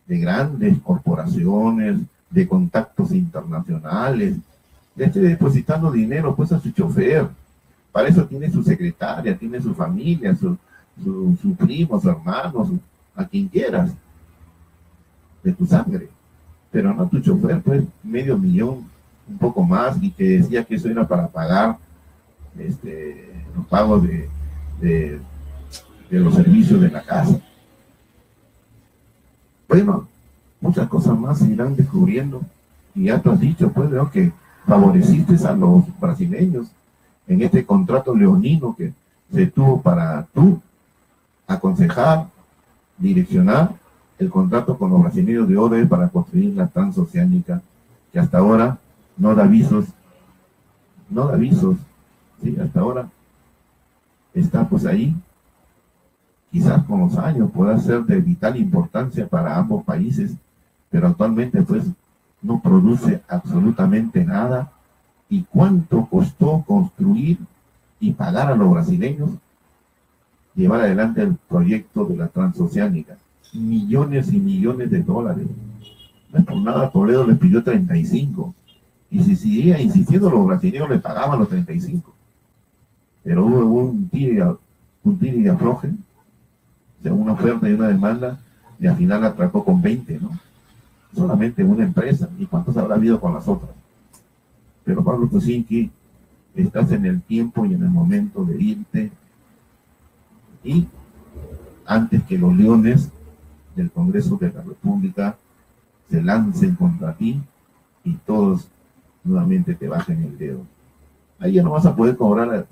de grandes corporaciones, de contactos internacionales, le esté depositando dinero pues a su chofer. Para eso tiene su secretaria, tiene su familia, su primo, su hermano, a quien quieras, de tu sangre. Pero no tu chofer, pues, $500,000, un poco más, y que decía que eso era para pagar los pagos de los servicios de la casa. Bueno, muchas cosas más se irán descubriendo, y ya tú has dicho, pues, veo que favoreciste a los brasileños en este contrato leonino que se tuvo para tú aconsejar, direccionar el contrato con los brasileños de Odebrecht para construir la transoceánica, que hasta ahora no da avisos, ¿sí? Hasta ahora está pues ahí. Quizás con los años pueda ser de vital importancia para ambos países, pero actualmente pues no produce absolutamente nada. ¿Y cuánto costó construir y pagar a los brasileños llevar adelante el proyecto de la transoceánica? Millones y millones de dólares. No es por nada, Toledo les pidió 35. Y si seguía insistiendo, los brasileños le pagaban los 35. Pero hubo un tire y afloje, o sea, una oferta y una demanda, y al final atracó con 20, ¿no? Solamente una empresa. ¿Y cuántos habrá habido con las otras? Pero Pablo Kuczynski, estás en el tiempo y en el momento de irte, y antes que los leones del Congreso de la República se lancen contra ti y todos nuevamente te bajen el dedo. Ahí ya no vas a poder cobrar,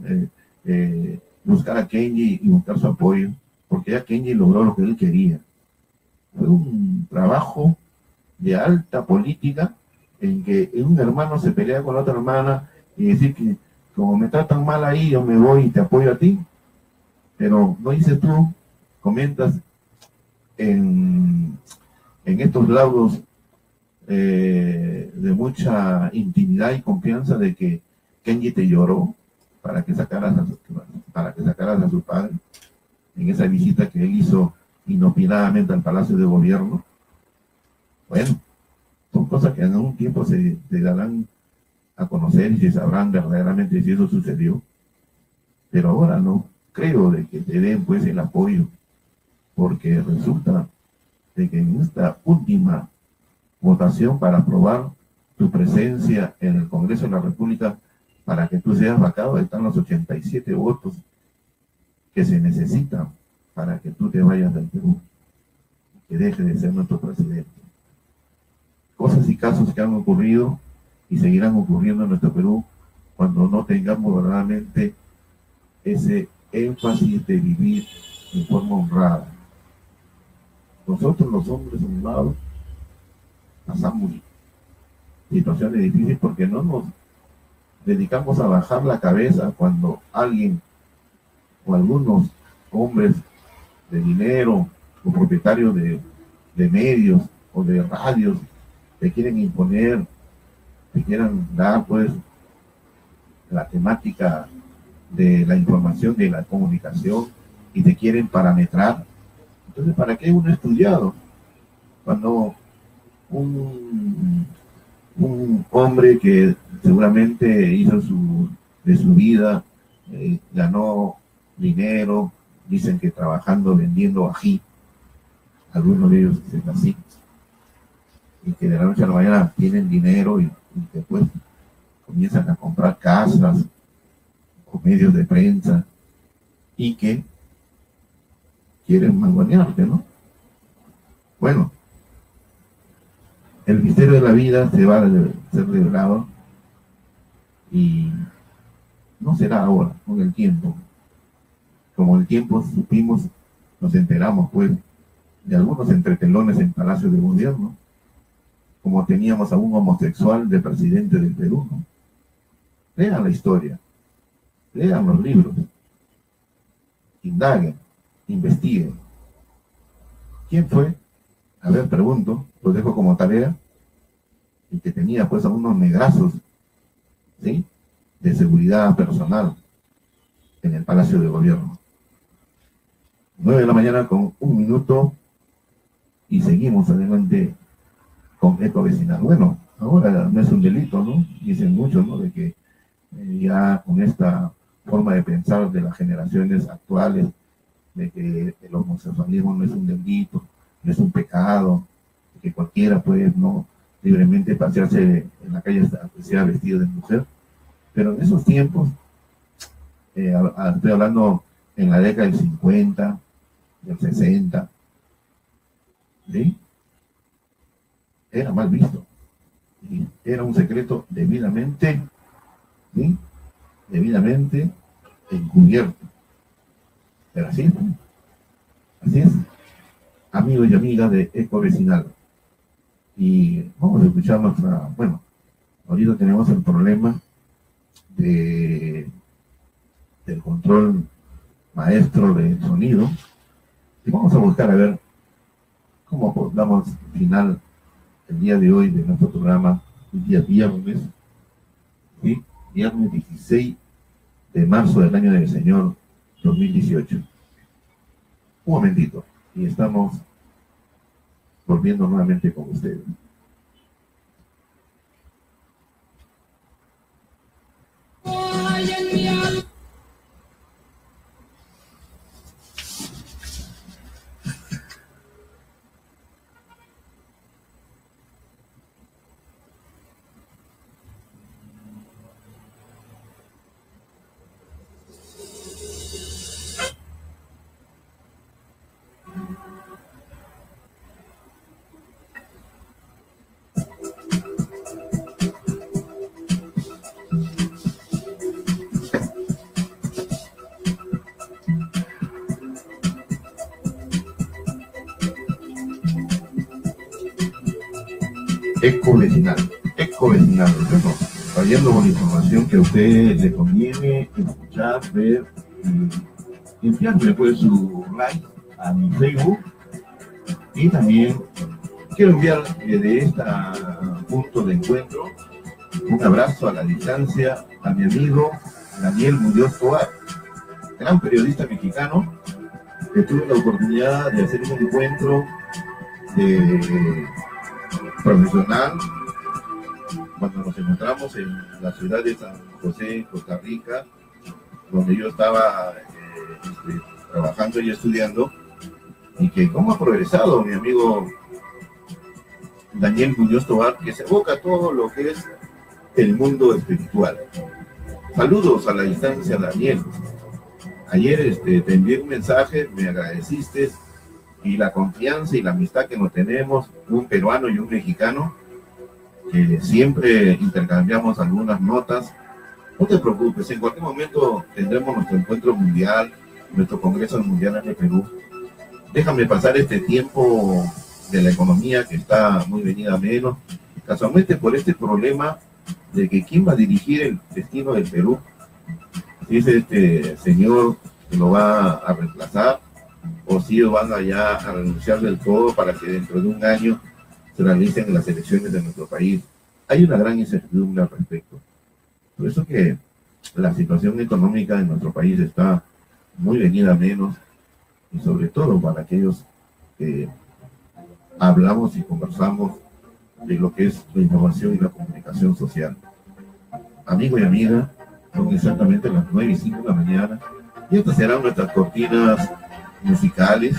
buscar a Kenji y buscar su apoyo, porque ya Kenji logró lo que él quería. Fue un trabajo de alta política en que un hermano se pelea con la otra hermana y decir que como me tratan mal ahí, yo me voy y te apoyo a ti. Pero no dices tú, comentas en estos laudos de mucha intimidad y confianza de que Kenji te lloró para que sacaras a su padre en esa visita que él hizo inopinadamente al Palacio de Gobierno. Bueno, son cosas que en algún tiempo se darán a conocer y se sabrán verdaderamente si eso sucedió. Pero ahora no creo de que te den pues el apoyo, porque resulta de que en esta última votación para aprobar tu presencia en el Congreso de la República para que tú seas vacado, están los 87 votos que se necesitan para que tú te vayas del Perú, que deje de ser nuestro presidente. Cosas y casos que han ocurrido y seguirán ocurriendo en nuestro Perú cuando no tengamos verdaderamente ese énfasis de vivir en forma honrada. Nosotros los hombres honrados pasamos situaciones difíciles porque no nos dedicamos a bajar la cabeza cuando alguien o algunos hombres de dinero o propietarios de medios o de radios te quieren imponer, te quieran dar pues la temática de la información, de la comunicación, y te quieren parametrar. Entonces, ¿para qué uno estudiado? Cuando un hombre que seguramente hizo de su vida, ganó dinero, dicen que trabajando, vendiendo ají, algunos de ellos dicen así, y que de la noche a la mañana tienen dinero y después comienzan a comprar casas o medios de prensa y que quieren mangonearte, ¿no? Bueno, El misterio de la vida se va a ser revelado y no será ahora, con el tiempo. Como el tiempo supimos, nos enteramos pues de algunos entretelones en Palacio de Gobierno, como teníamos a un homosexual de presidente del Perú, ¿no? Lean la historia, lean los libros, indaguen, investiguen. ¿Quién fue? A ver, pregunto, lo dejo como tarea, y que tenía pues a unos negrazos, ¿sí?, de seguridad personal en el Palacio de Gobierno. 9 de la mañana con 1 minuto y seguimos adelante con Eco Vecinal. Bueno, ahora no es un delito, ¿no? Dicen muchos, ¿no?, de que ya con esta forma de pensar de las generaciones actuales, de que el homosexualismo no es un delito, no es un pecado, que cualquiera puede no libremente pasearse en la calle hasta que sea vestido de mujer. Pero en esos tiempos, estoy hablando en la década del 50, del 60, ¿sí?, era mal visto. ¿Sí? Era un secreto debidamente, ¿sí?, debidamente encubierto. Pero así es, ¿no? Así es, amigos y amigas de Eco Vecinal. Y vamos a escuchar nuestra, bueno, ahorita tenemos el problema del control maestro de sonido, y vamos a buscar a ver cómo damos final el día de hoy de nuestro programa, el día viernes, ¿sí?, viernes 16 de marzo del año del Señor 2018. Un momentito, y estamos volviendo nuevamente con ustedes. Eco Vecinal. Bueno, trayendo con información que a usted le conviene escuchar, ver y enviarme pues su like a mi Facebook. Y también quiero enviar desde este punto de encuentro un abrazo a la distancia a mi amigo Daniel Muñoz Tovar, gran periodista mexicano, que tuve la oportunidad de hacer un encuentro profesional cuando nos encontramos en la ciudad de San José, Costa Rica, donde yo estaba trabajando y estudiando, y que cómo ha progresado mi amigo Daniel Muñoz Tovar, que se evoca a todo lo que es el mundo espiritual. Saludos a la distancia, Daniel. Ayer te envié un mensaje, me agradeciste, y la confianza y la amistad que nos tenemos, un peruano y un mexicano, que siempre intercambiamos algunas notas. No te preocupes, en cualquier momento tendremos nuestro encuentro mundial, nuestro Congreso Mundial en el Perú. Déjame pasar este tiempo de la economía que está muy venida a menos, casualmente por este problema de que quién va a dirigir el destino del Perú, si es este señor que lo va a reemplazar, o si van allá a renunciar del todo para que dentro de un año se realicen las elecciones de nuestro país. Hay una gran incertidumbre al respecto. Por eso que la situación económica de nuestro país está muy venida a menos, y sobre todo para aquellos que hablamos y conversamos de lo que es la información y la comunicación social. Amigo y amiga, son exactamente las 9:05 de la mañana, y estas serán nuestras cortinas musicales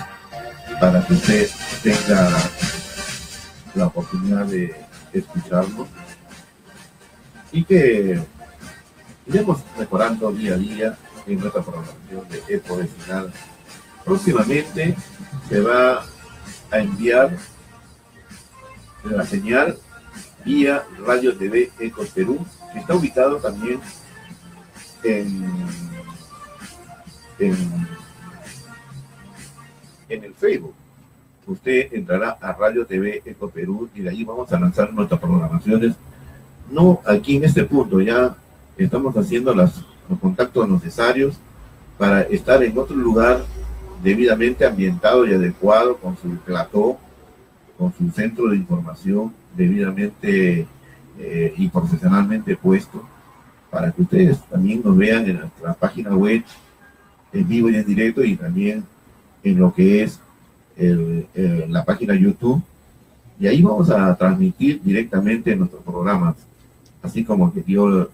para que usted tenga la oportunidad de escucharnos y que iremos mejorando día a día en nuestra programación de Eco Vecinal. Próximamente se va a enviar la señal vía Radio TV Ecos Perú, que está ubicado también en el Facebook. Usted entrará a Radio TV Ecos Perú y de ahí vamos a lanzar nuestras programaciones. No aquí en este punto, ya estamos haciendo los contactos necesarios para estar en otro lugar debidamente ambientado y adecuado, con su plató, con su centro de información debidamente y profesionalmente puesto, para que ustedes también nos vean en nuestra página web en vivo y en directo, y también en lo que es la página YouTube, y ahí vamos a transmitir directamente nuestros programas, así como que yo lo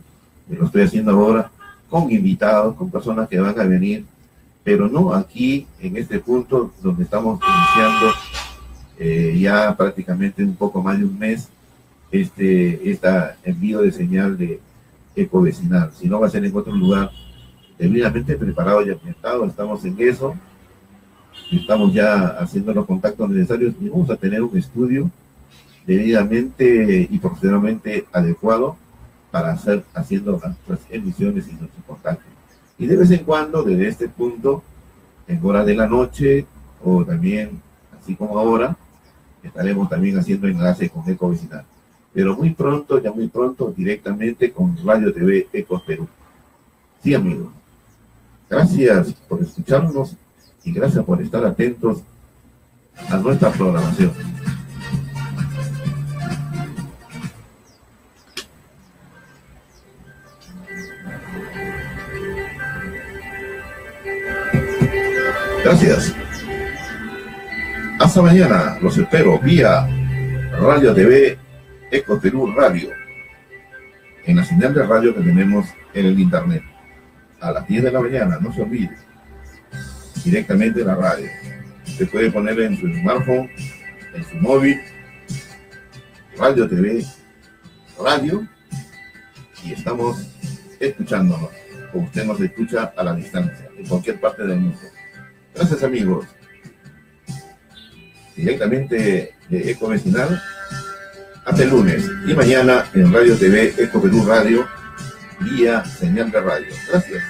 estoy haciendo ahora, con invitados, con personas que van a venir, pero no aquí en este punto donde estamos iniciando ya prácticamente un poco más de un mes este envío de señal de ecovecinal, sino va a ser en otro lugar debidamente preparado y ambientado. Estamos en eso, estamos ya haciendo los contactos necesarios y vamos a tener un estudio debidamente y profesionalmente adecuado para haciendo nuestras emisiones y nuestros contactos. Y de vez en cuando, desde este punto, en horas de la noche, o también, así como ahora, estaremos también haciendo enlace con Ecovecinal. Pero muy pronto, ya muy pronto, directamente con Radio TV Ecos Perú. Sí, amigos. Gracias por escucharnos y gracias por estar atentos a nuestra programación. Gracias. Hasta mañana. Los espero vía Radio TV Ecos Perú Radio, en la señal de radio que tenemos en el internet. A las 10 de la mañana, no se olvide. Directamente la radio. Se puede poner en su smartphone, en su móvil, Radio TV Radio, y estamos escuchándonos, como usted nos escucha a la distancia, en cualquier parte del mundo. Gracias, amigos. Directamente de Ecovecinal, hasta el lunes. Y mañana en Radio TV Ecos Perú Radio, vía señal de radio. Gracias.